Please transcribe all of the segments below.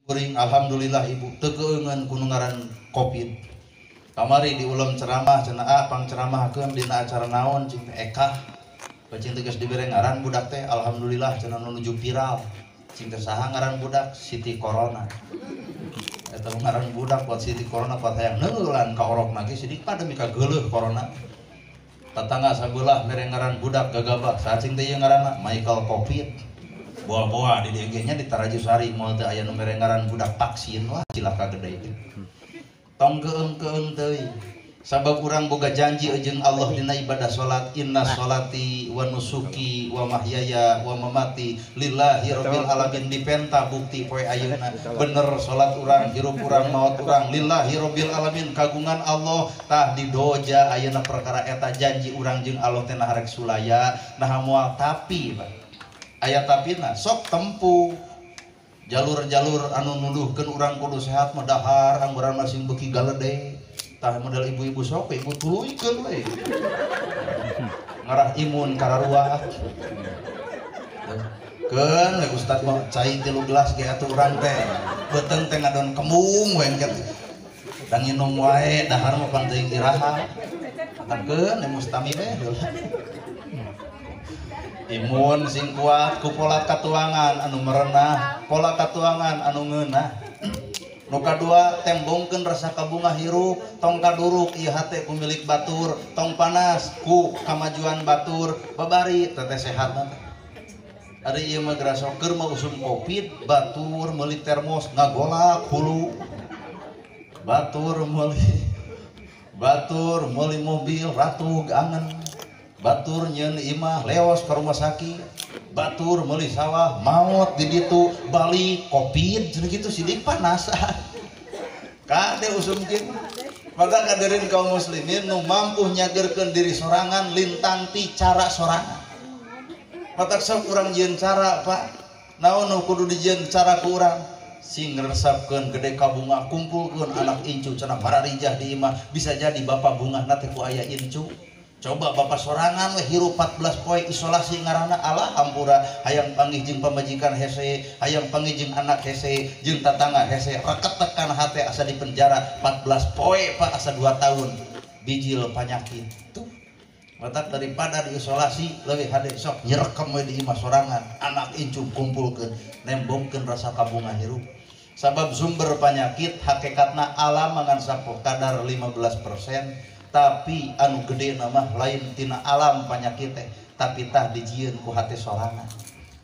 Kuring alhamdulillah ibu tegeungan kunungaran covid kamari di ulam ceramah cenah pang ceramahkeun dina acara naon cing Eka bacing teh geus dibere ngaran budak teh alhamdulillah cenah nuju viral cing teh saha ngaran budak Siti Corona eta ngaran budak buat Siti Corona buat hayang neulan ka orok lagi sidik pada mika geuleuh corona tetangga sabelah mere ngaran budak gagabah saat cing teh ngaranna Michael Covid boa-boa di DG-nya di Tarajusari moal teu aya nu mere ngaran budak vaksin wah cilaka gede itu. Tong keung teuing. Sabab urang boga janji jeung Allah dina ibadah salat inna sholati wa nusuki wa mahyaya wa mamati lillahi rabbil alamin dipenta bukti poe ayeuna bener salat urang hirup urang maot urang lillahi rabbil alamin kagungan Allah tah didoja ayeuna perkara eta janji urang jeung Allah teh harek sulaya nah moal tapi aya tapina sok tempuh jalur-jalur anu nuduhkeun urang kudu sehat mah dahar angguran masing beuki galede tah model ibu-ibu sok ibu tuluykeun we ngarah imun kararuah keun we ustad mah cai 3 gelas ge atuh urang teh beuteung teh ngadon kembung we engke dan nginum wae dahar mah pan teuing iraha keun mustami we imun sing kuat ku pola katuangan anu merenah pola katuangan anu ngeunah nu kadua tembongkeun rasa kabunga hirup tong kaduruk ieu hate ku milik batur tong panas ku kamajuan batur babari teteh sehat teh ari ieu mah gerasa keur mah usum covid batur meuli termos ngagolak hulu batur meuli mobil ratug angen batur nyeun imah leos ke rumah sakit batur meuli sawah maot di ditu balik covid cenah kitu sidik panas kade usumkeun maka kaderin kaum muslimin nu mampu nyageurkeun diri sorangan lintang ti cara sorangan matak sok urang jieun cara Pak naon nu kudu dijieun cara ku urang sing ngresapkeun gede kabunga kumpulkeun anak incu cenah pararijah di imah bisa jadi bapak bunga teh ku aya incu coba bapak sorangan we hirup 14 poe isolasi ngaranna Allah hampura hayang panggih jeung pamajikan hese hayang panggih jeung anak hese jeung tatangga hese reketekan hate asa di penjara 14 poe Pak asa 2 tahun bijil panyakit tuh matak daripada diisolasi leuwih hade sok nyerekem we di imah sorangan anak incu kumpulkeun nembongkeun rasa kabunga hirup sabab sumber penyakit hakikatna alam mangan sapo kadar 15% tapi anu gede nama lain tina alam penyakit teh tapi tah dijieun ku hate sorangan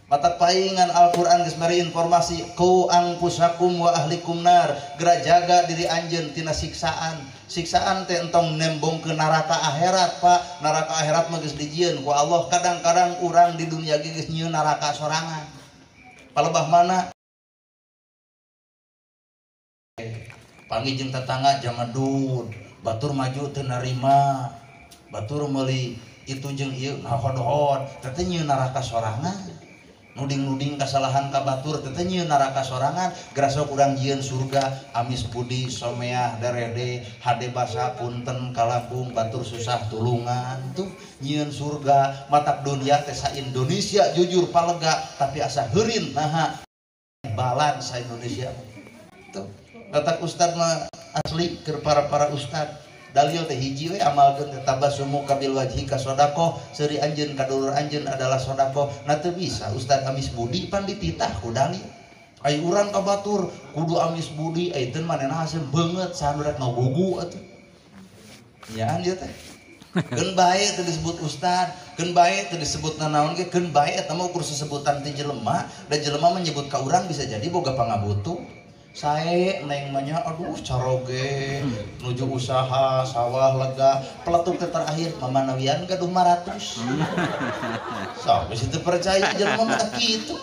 mata paingan Al-Qur'an geus bari informasi ku angpusakum wa ahlikum nar geura jaga diri anjeun tina siksaan teh entong nembongkeun neraka akhirat Pak neraka akhirat mah geus dijieun ku Allah kadang-kadang urang di dunia ge geus nyieun neraka sorangan palebah mana panggih jeung tetangga jamadun batur maju teu narima batur meuli itu jeung ieu nahodhod teh nyieun neraka sorangan nuding-nuding kasalahan ka batur teh nyieun neraka sorangan gerasa urang jieun surga amis budi someah derede hade basa punten kalabung batur susah tulungan tuh nyieun surga matak dunia teh sa Indonesia jujur palega tapi asa heurin naha balan sa Indonesia tuh kata ustad mah asli ke para ustad dalil teh hiji we amalkeun tabassumu kabil wajhi ka sedekah seuri anjeun kadulur anjeun adalah sedekah na teu bisa ustad amis budi pan dititah ku dalil ai urang ka batur kudu amis budi ai teu manehna hasil beungeut saha rek ngagugu atuh nya dieu teh keun bae teu disebut ustad keun bae teu disebut nanaon ge keun bae eta mah ukur sesebutan ti jelema da jelema menyebut ka urang bisa jadi boga pangabutuh sae neng manya aduh caroge nuju usaha sawah lega peletuk terakhir mamanawian gaduh 500 sampai situ percaya jelema mah kitu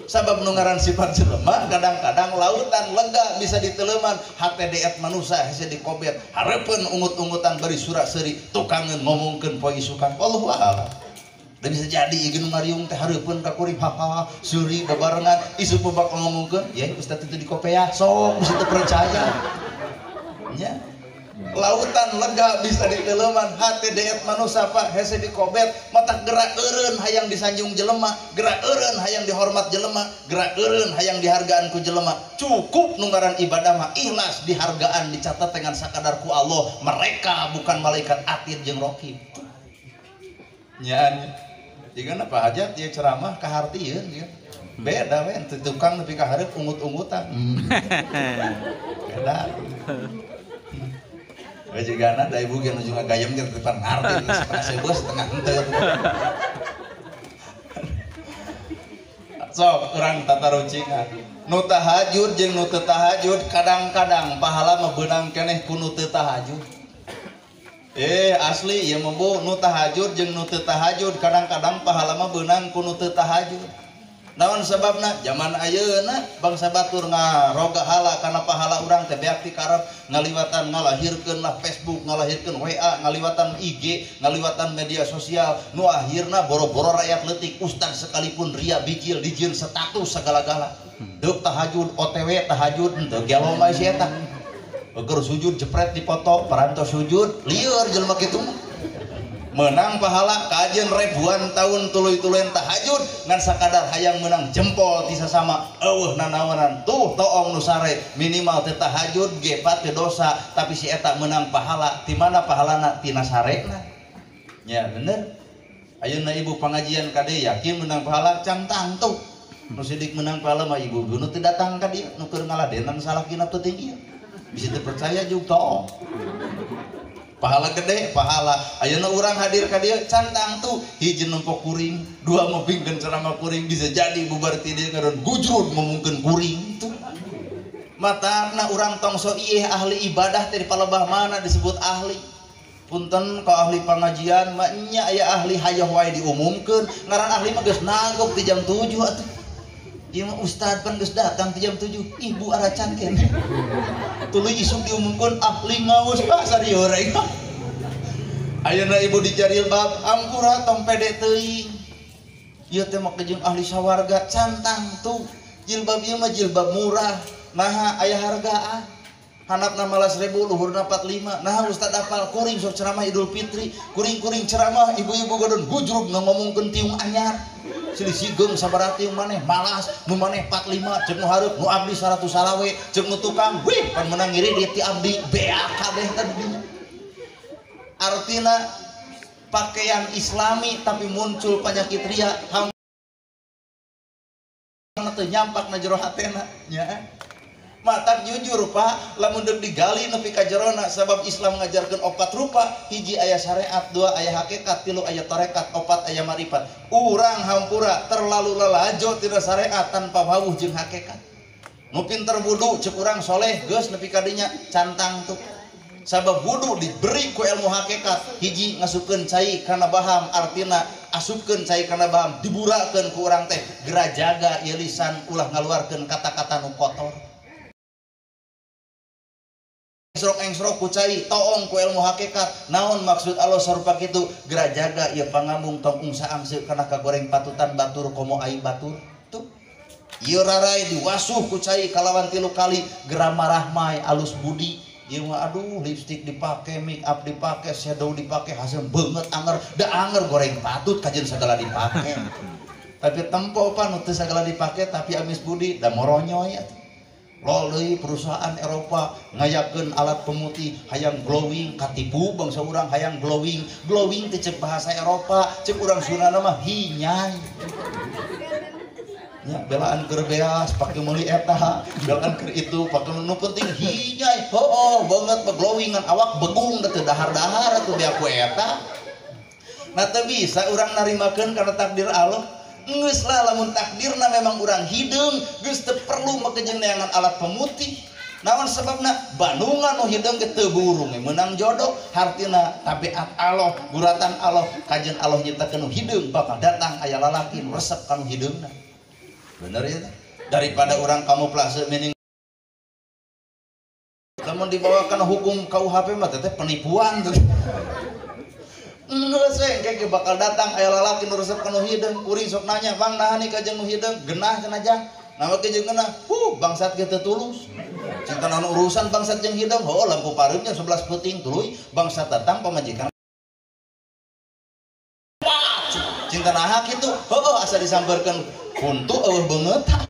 sabab nu ngaran sifat jelema kadang-kadang lautan lega bisa diteleuman hate deet manusia hese dikobet hareupeun ungut-ungutan bari surak seuri tukangeun ngomongkeun poe isukan wallahu a'lam dan bisa jadi ieu nu ngariung teh hareupeun ka kuring haha suri bebarengan isu bakal ngomongkeun ya ustaz itu di kopea sok bisa teu percaya nya lautan lega bisa diteleman hati deet manusia Pak hese dikobet mata gerak eureun hayang disanjung jelema gerak eureun hayang dihormat jelema gerak eureun hayang dihargaan ku jelema cukup nungaran ibadah mah ikhlas dihargaan dicatat dengan sakadar ku Allah mereka bukan malaikat atid jeung rokib nyaanya jika apa hajat dia ceramah kahartieun ya beda men tukang nepi ka hareup ungut-ungutan beda wajigana da ibu geus nuju ngagayem ge depan ngarti setengah sebeus setengah henteu sok urang tatarucingan nu tahajud jeung nu teu tahajud kadang-kadang pahala mah beunang keneh ku nu teu tahajud asli ieu mah bu nu tahajud jeung nu teu tahajud kadang-kadang pahala mah beunang ku nu teu tahajud naon sababna zaman ayeuna bangsa batur ngaroga hala kana pahala urang teh beak ti karep ngaliwatan ngalahirkeun lah Facebook ngalahirkeun WA ngaliwatan IG ngaliwatan media sosial nu akhirna boro-boro rakyat leutik ustad sekalipun ria bijil dijieun status segala-gala deuk tahajud OTW tahajud henteu gelo mah si eta keur sujud jepret dipoto parantos sujud lieur jelema kitu menang pahala kajian ribuan tahun tuluy-tuluyan tahajud ngan sakadar hayang menang jempol ti sasama eueuh nanaonan tuh toong nu sare minimal teu tahajud ge pate dosa tapi si eta menang pahala ti mana pahalana tina sarena nya bener ayeuna ibu pangajian ka dieu yakin menang pahala can tangtu nu sidik menang pahala mah ibu nu teu datang ka dieu nu keur ngaladenan salakina teu tinggi bisa teu percaya juga toong pahala gede pahala ayeuna urang hadir ka dieu cantang tuh hiji nempok kuring dua mepingkeun ceramah kuring bisa jadi bubar ti dieu ngaran gujrud memungkeun kuring tuh matana urang tongso ieu ahli ibadah teh di palebah mana disebut ahli punten ka ahli pangajian mah nya aya ahli hayah wae diumumkeun ngaran ahli mah geus nagok ti jam 7 atuh ieu mah ustad pan geus datang ti jam 7 ibu aracan keneh tuluy isuk diumumkeun ahli ngaos sari horeng ayeuna ibu dicari bab ampura tong pede teuing ieu teh mah jeung ahli sawarga cantang tuh jilbab ieu mah jilbab murah naha aya hargaan handapna 15.000 luhurna 45 naha ustad apal kuring sok ceramah Idul Fitri kuring-kuring ceramah ibu-ibu godon gujrug ngomongkeun tiung anyar silih sigeung sabaraha tiung maneh malas nu maneh 45 ceuk nu hareup nu abdi 100 salawe ceuk nu tukang wih pan menang ngiri di ti abdi beak kabeh tadi artina pakaian islami tapi muncul penyakit ria teu nyampak na jero hatena nya matak jujur Pak lamun deuk digali nepi ka jerona sabab Islam ngajarkeun 4 rupa hiji aya syariat 2 aya hakikat 3 aya tarekat 4 aya marifat urang hampura terlalu lalajo tina syariat tanpa bawuh jeung hakikat nu pinter wudu ceuk urang soleh geus nepi ka dinya cantang tuh sabab wudu diberi ku ilmu hakikat hiji ngasupkeun cai kana baham artina asupkeun cai kana baham diburakeun ku urang teh gera jaga ieu lisan ulah ngaluarkeun kata-kata nu kotor engsrok ku cai toong ku ilmu hakikat naon maksud Allah sarupa kitu gera jaga ieu pangambung tong ungsa angseuk kana kagoreng patutan batur komo ai batur tuh ieu rarai diwasuh ku cai kalawan 3 kali gera marah mae alus budi ieu mah aduh lipstik dipake make up dipake shadow dipake hasil beungeut anger da anger goreng patut kajeun sagala dipake tapi tempo pan teu sagala dipake tapi amis budi da moronyoy loleuy perusahaan Eropa ngayakeun alat pemutih hayang glowing katipu bangsa urang hayang glowing teh ceuk bahasa Eropa ceuk urang Sundana mah hinyai nya belaan keur beas pake meuli eta belaan keur itu pake nu penting hinyai heuh banget glowingan awak begung teh dahar-dahar atuh dia ku eta nah teu bisa urang narimakeun kana takdir Allah geus lah lamun takdirna memang urang hideung geus teu perlu make jeung neangan alat pemutih naon sebabna bandungan nu hideung ge teu burung meunang jodoh hartina tabiat Allah guratan Allah kajeun Allah nyiptakeun nu hideung bakal datang aya lalaki nu resep ka nu hideungna bener ya daripada orang kamuflase mening lamun dibawakan hukum KUHP mah teh penipuan tuh geus we engke bakal datang aya lalaki nu resep ka nu hideung kuring sok nanya bang naha nih ka jeung nu hideung genah cenah jang nama ke jeung genah bangsat ge teu tulus cinta anu urusan bangsat jeung hidung oh lampu pareutnya 11 peuting tuluy bangsat datang pamajikan cinta naha kitu heuh asa disamperkeun puntu eueuh beungeut